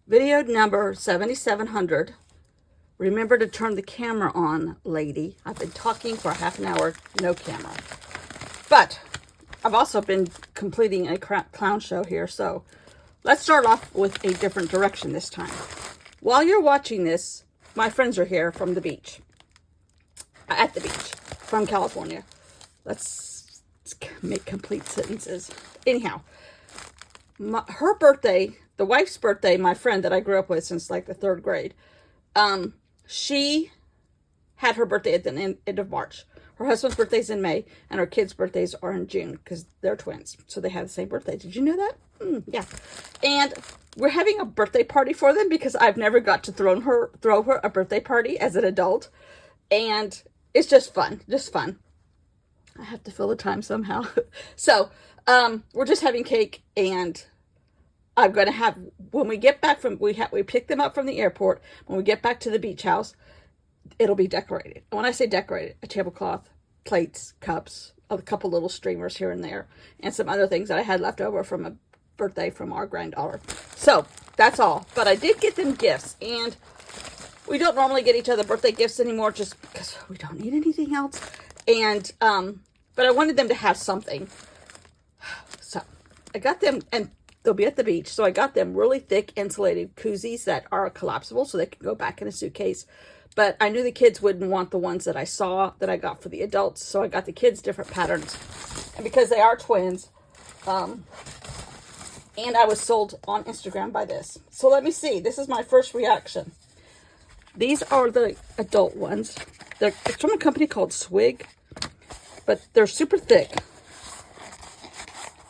Video number 7700. Remember to turn the camera on, lady. I've been talking for half an hour, no camera. But I've also been completing a clown show here, so let's start off with a different direction this time. While you're watching this, my friends are here from the beach. At the beach, from California. Let's make complete sentences. Anyhow, her birthday, the wife's birthday, my friend that I grew up with since like the 3rd grade, she had her birthday at the end of March. Her husband's birthday's in May, and her kids' birthdays are in June because they're twins. So they have the same birthday. Did you know that? Yeah. And we're having a birthday party for them because I've never got to throw her a birthday party as an adult. And it's just fun. Just fun. I have to fill the time somehow. So, we're just having cake, and I'm going to have, when we get back from, we pick them up from the airport. When we get back to the beach house, it'll be decorated. And when I say decorated, a tablecloth, plates, cups, a couple little streamers here and there, and some other things that I had left over from a birthday from our granddaughter. So, that's all. But I did get them gifts, and we don't normally get each other birthday gifts anymore just because we don't need anything else. And, but I wanted them to have something. So, I got them, and they'll be at the beach. So I got them really thick insulated koozies that are collapsible so they can go back in a suitcase. But I knew the kids wouldn't want the ones that I saw that I got for the adults. So I got the kids different patterns. And because they are twins, and I was sold on Instagram by this. So let me see. This is my first reaction. These are the adult ones. It's from a company called Swig, but they're super thick.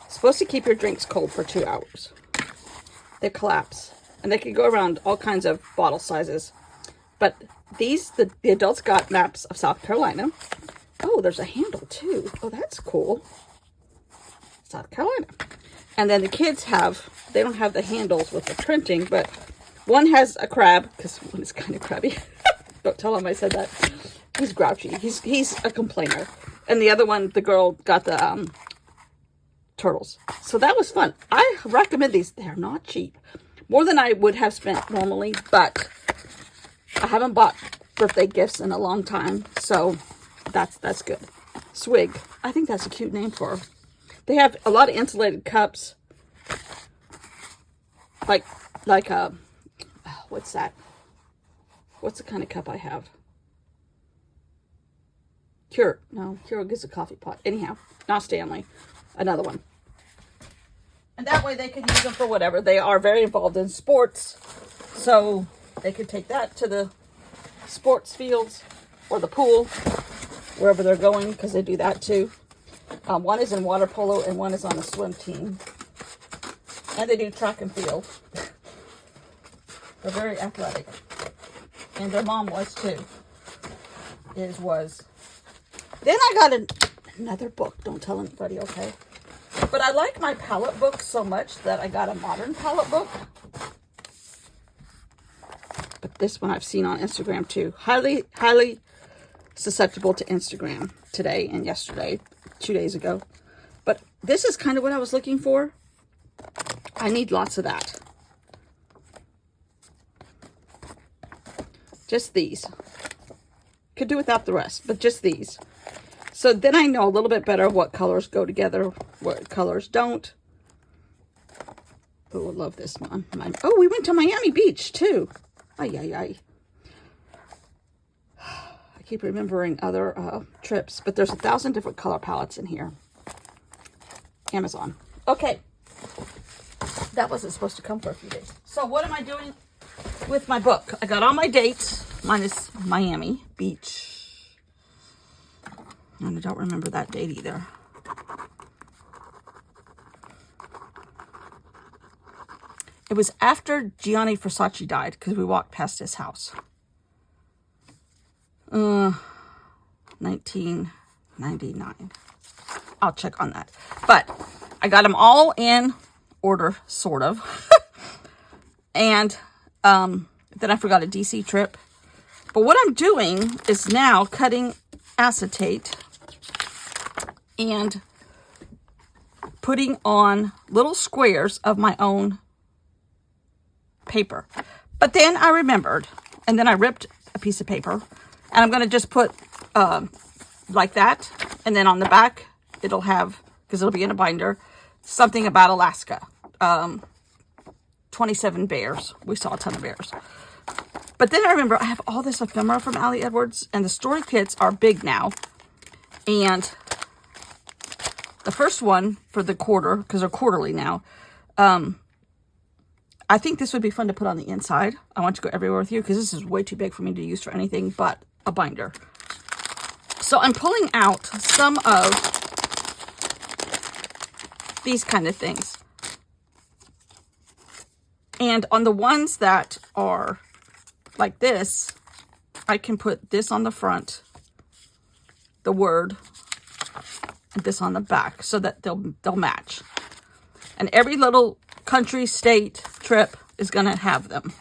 Supposed to keep your drinks cold for 2 hours. They collapse, and they can go around all kinds of bottle sizes. But these, the adults got maps of South Carolina. Oh, there's a handle too. Oh, that's cool. South Carolina. And then the kids have, they don't have the handles with the printing, but one has a crab, because one is kind of crabby. Don't tell him I said that. He's grouchy. He's a complainer. And the other one, the girl got the turtles. So that was fun. I recommend these. They're not cheap. More than I would have spent normally, but I haven't bought birthday gifts in a long time, so that's good. Swig. I think that's a cute name for her. They have a lot of insulated cups. Like what's that? What's the kind of cup I have? Keurig. No, Keurig is a coffee pot. Anyhow, not Stanley. Another one. And that way they can use them for whatever. They are very involved in sports. So they could take that to the sports fields or the pool, wherever they're going, because they do that too. One is in water polo and one is on a swim team. And they do track and field. They're very athletic. And their mom was too. Was. Then I got another book. Don't tell anybody, okay? But I like my palette books so much that I got a modern palette book. But this one I've seen on Instagram too. Highly, highly susceptible to Instagram today and yesterday, 2 days ago. But this is kind of what I was looking for. I need lots of that. Just these. Could do without the rest, but just these. So then I know a little bit better what colors go together, what colors don't. Oh, I love this one. Oh, we went to Miami Beach too. Ay, ay, ay. I keep remembering other trips, but there's 1,000 different color palettes in here. Amazon. Okay. That wasn't supposed to come for a few days. So what am I doing with my book? I got all my dates, minus Miami Beach. And I don't remember that date either. It was after Gianni Versace died, because we walked past his house. 1999. I'll check on that. But I got them all in order, sort of. And then I forgot a DC trip. But what I'm doing is now cutting acetate and putting on little squares of my own paper. But then I remembered, and then I ripped a piece of paper, and I'm going to just put like that, and then on the back, it'll have, because it'll be in a binder, something about Alaska. 27 bears. We saw a ton of bears. But then I remember I have all this ephemera from Ali Edwards, and the story kits are big now. And the first one for the quarter, because they're quarterly now, I think this would be fun to put on the inside. I want to go everywhere with you, because this is way too big for me to use for anything but a binder. So I'm pulling out some of these kind of things. And on the ones that are like this, I can put this on the front, the word, and this on the back, so that they'll match. And every little country, state, trip is going to have them.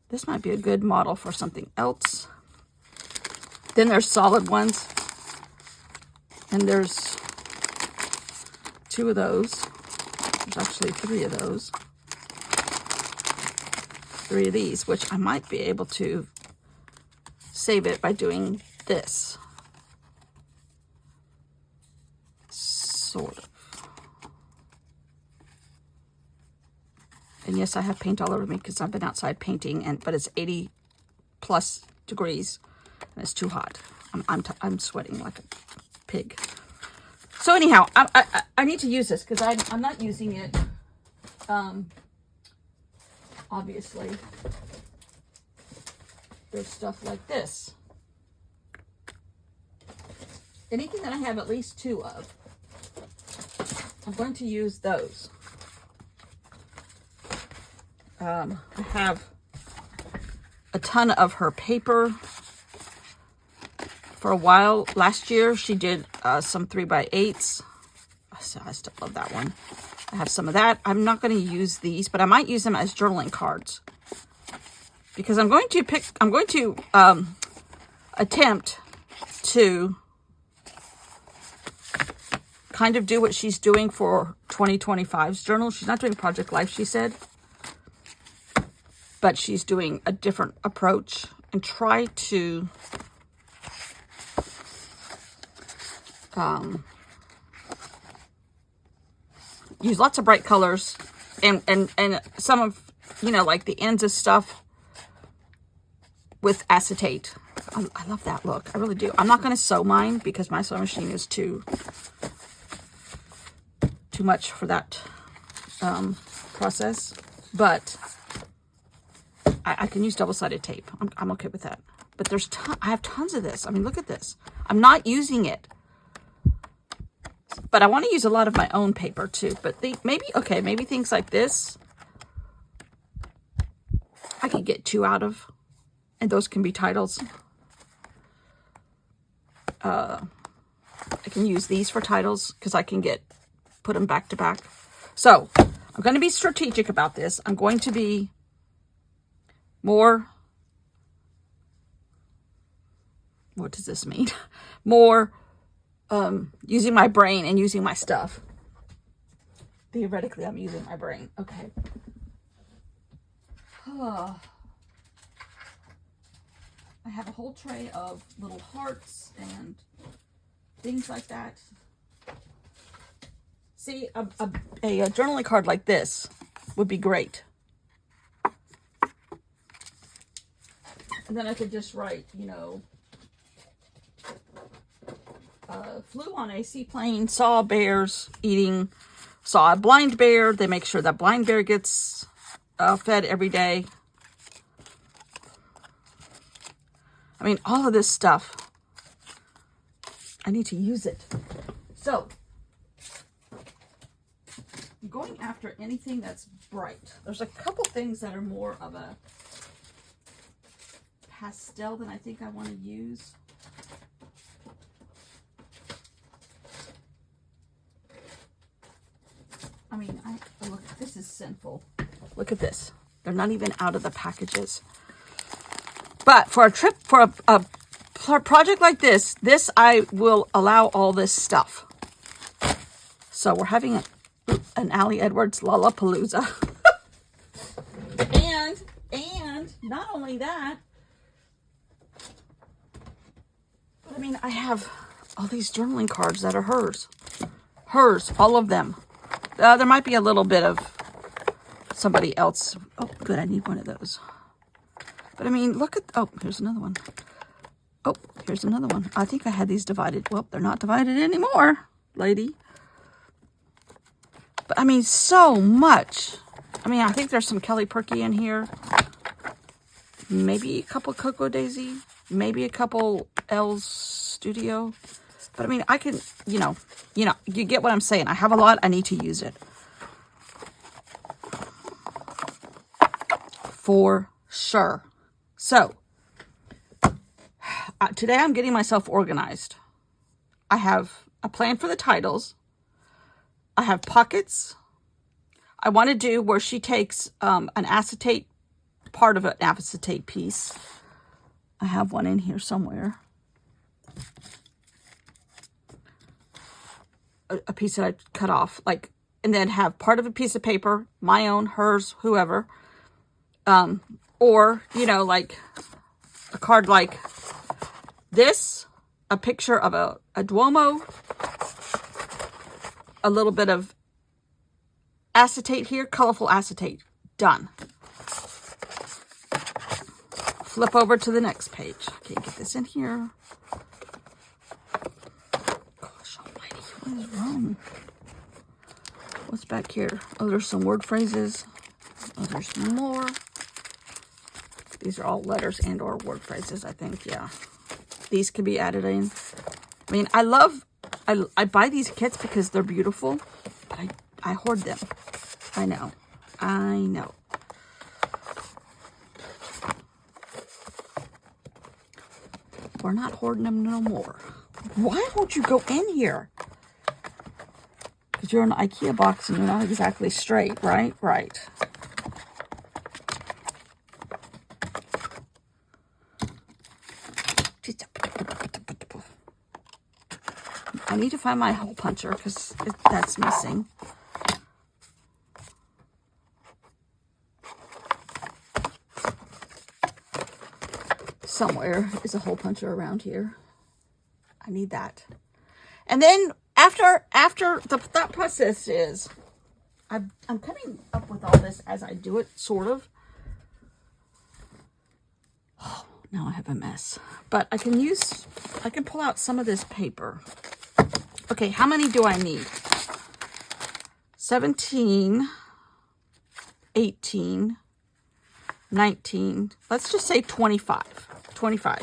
This might be a good model for something else. Then there's solid ones. And there's 2 of those. There's actually 3 of those. 3 of these, which I might be able to save it by doing this. Sort of. And yes, I have paint all over me because I've been outside painting, but it's 80 plus degrees and it's too hot. I'm sweating like a pig. So anyhow, I need to use this because I'm not using it. Obviously, there's stuff like this. Anything that I have at least 2 of, I'm going to use those. I have a ton of her paper. For a while, last year, she did some 3x8s. So I still love that one. I have some of that. I'm not going to use these, but I might use them as journaling cards. Because I'm going to attempt to kind of do what she's doing for 2025's journal. She's not doing Project Life, she said. But she's doing a different approach and try to use lots of bright colors and some of, like the ends of stuff with acetate. I love that look. I really do. I'm not going to sew mine because my sewing machine is too much for that process. But I can use double-sided tape. I'm okay with that. But I have tons of this. I mean, look at this. I'm not using it. But I want to use a lot of my own paper too. But maybe things like this, I can get 2 out of. And those can be titles. I can use these for titles because I can put them back to back. So I'm going to be strategic about this. I'm going to be more, what does this mean? More using my brain and using my stuff. Theoretically, I'm using my brain. Okay. I have a whole tray of little hearts and things like that. See, a journaling card like this would be great. And then I could just write, flew on a seaplane, saw bears eating, saw a blind bear. They make sure that blind bear gets fed every day. I mean, all of this stuff, I need to use it. So, I'm going after anything that's bright. There's a couple things that are more of a pastel than I think I want to use. I mean, look, this is sinful. Look at this. They're not even out of the packages. But for a trip, for a project like this, I will allow all this stuff. So we're having an Ali Edwards Lollapalooza. not only that, but I mean, I have all these journaling cards that are hers. Hers, all of them. There might be a little bit of somebody else. Oh, good, I need one of those. But I mean, look at, oh, here's another one. Oh, here's another one. I think I had these divided. Well, they're not divided anymore, lady. But I mean, so much. I mean, I think there's some Kelly Perky in here. Maybe a couple Cocoa Daisy. Maybe a couple L's Studio. But I mean, I can, you get what I'm saying. I have a lot. I need to use it. For sure. So, today I'm getting myself organized. I have a plan for the titles. I have pockets. I want to do where she takes an acetate, part of an acetate piece. I have one in here somewhere. A piece that I cut off, like, and then have part of a piece of paper, my own, hers, whoever. Or, like a card like this, a picture of a Duomo, a little bit of acetate here, colorful acetate. Done. Flip over to the next page. Okay, get this in here. Gosh almighty, what is wrong? What's back here? Oh, there's some word phrases. Oh, there's more. These are all letters and or word phrases, I think, yeah. These can be added in. I mean, I buy these kits because they're beautiful, but I hoard them. I know. We're not hoarding them no more. Why won't you go in here? Because you're in an IKEA box and you're not exactly straight, right? Right. I need to find my hole puncher because that's missing. Somewhere is a hole puncher around here. I need that. And then after the thought process is, I'm coming up with all this as I do it, sort of. Oh, now I have a mess. But I can pull out some of this paper. Okay, how many do I need? 17, 18, 19, let's just say 25. 25.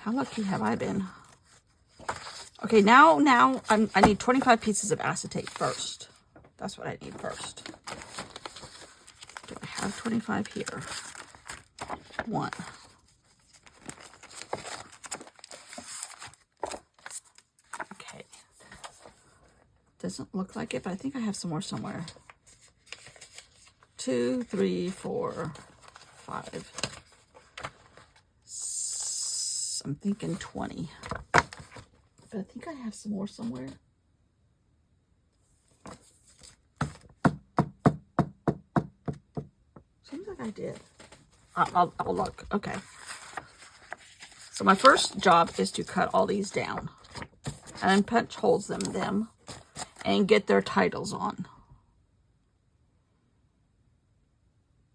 How lucky have I been? Okay, now I need 25 pieces of acetate first. That's what I need first. Do I have 25 here? 1. Okay. Doesn't look like it, but I think I have some more somewhere. 2, 3, 4, 5. I'm thinking 20. But I think I have some more somewhere. Seems like I did. I'll look. Okay. So my first job is to cut all these down. And punch holes in them. And get their titles on.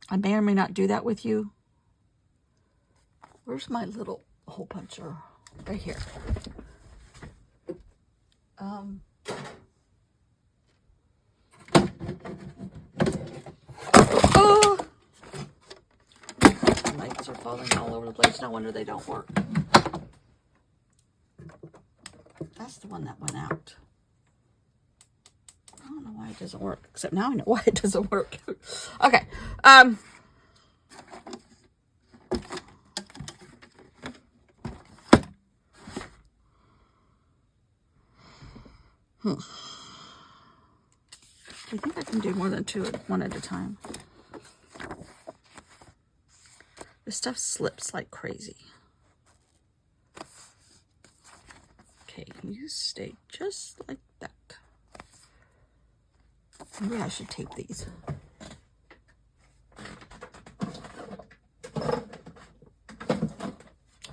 I may or may not do that with you. Where's my little hole puncher? Right here. Oh! The lights are falling all over the place. No wonder they don't work. That's the one that went out. I don't know why it doesn't work, except now I know why it doesn't work. Okay. I think I can do more than one at a time. This stuff slips like crazy. Okay, you stay just like that. Maybe I should tape these.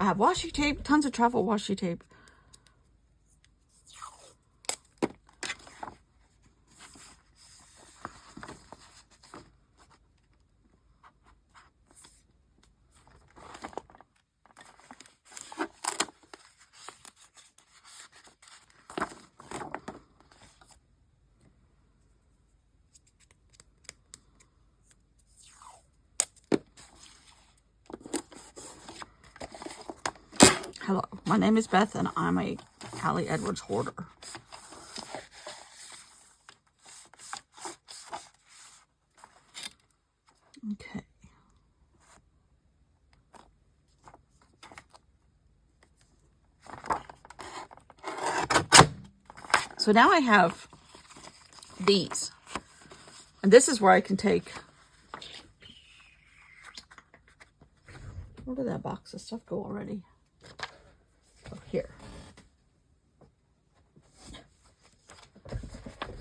have washi tape, tons of travel washi tape. Hello, my name is Beth, and I'm a Hallie Edwards hoarder. Okay. So now I have these. And this is where I can take... Where did that box of stuff go already? Oh, here.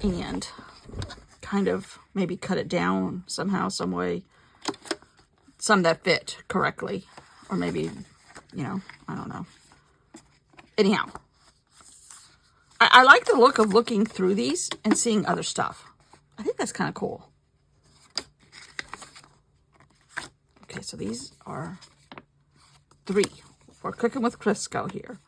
And kind of maybe cut it down somehow, some way. Some that fit correctly. Or maybe, you know, I don't know. Anyhow. I like the look of looking through these and seeing other stuff. I think that's kind of cool. Okay, so these are 3. We're cooking with Crisco here.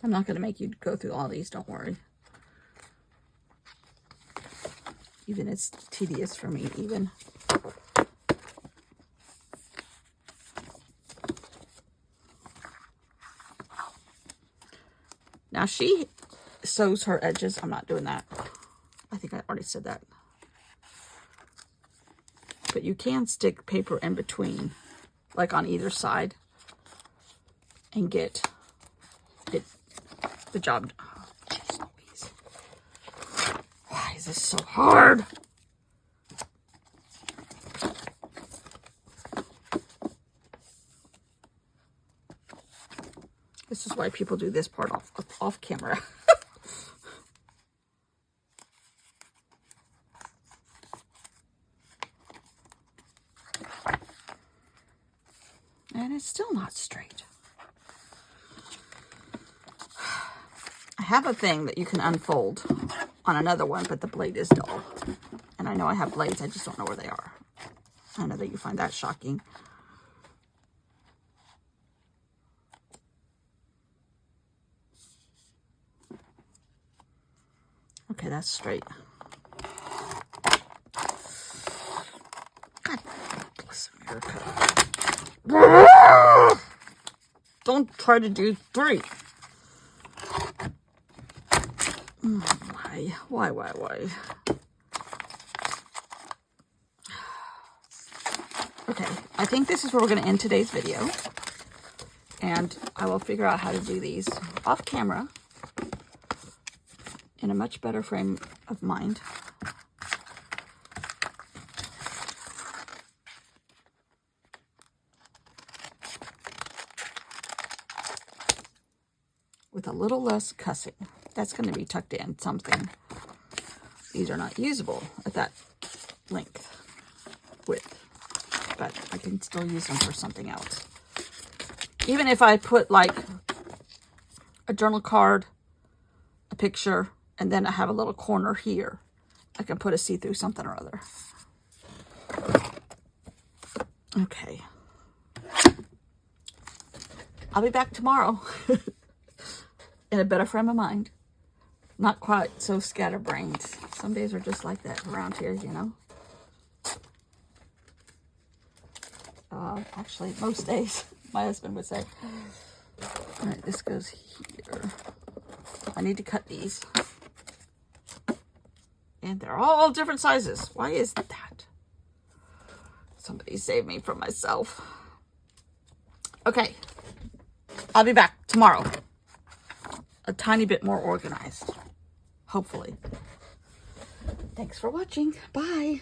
I'm not going to make you go through all these, don't worry. Even it's tedious for me, even. Now she sews her edges. I'm not doing that. I think I already said that. But you can stick paper in between, like on either side, and get it, the job done. Oh, geez Louise. Why is this so hard? This is why people do this part off camera. And it's still not straight. I have a thing that you can unfold on another one, but the blade is dull. And I know I have blades, I just don't know where they are. I know that you find that shocking. Okay, that's straight. God bless America. Don't try to do 3. Why? Okay, I think this is where we're going to end today's video. And I will figure out how to do these off camera in a much better frame of mind. With a little less cussing. That's going to be tucked in something. These are not usable at that length, width, but I can still use them for something else. Even if I put like a journal card, a picture, and then I have a little corner here, I can put a see-through something or other. Okay. I'll be back tomorrow in a better frame of mind. Not quite so scatterbrained. Some days are just like that around here, you know. Actually, most days, my husband would say. All right, this goes here. I need to cut these. And they're all different sizes. Why is that? Somebody save me from myself. Okay. I'll be back tomorrow. A tiny bit more organized. Hopefully. Thanks for watching. Bye.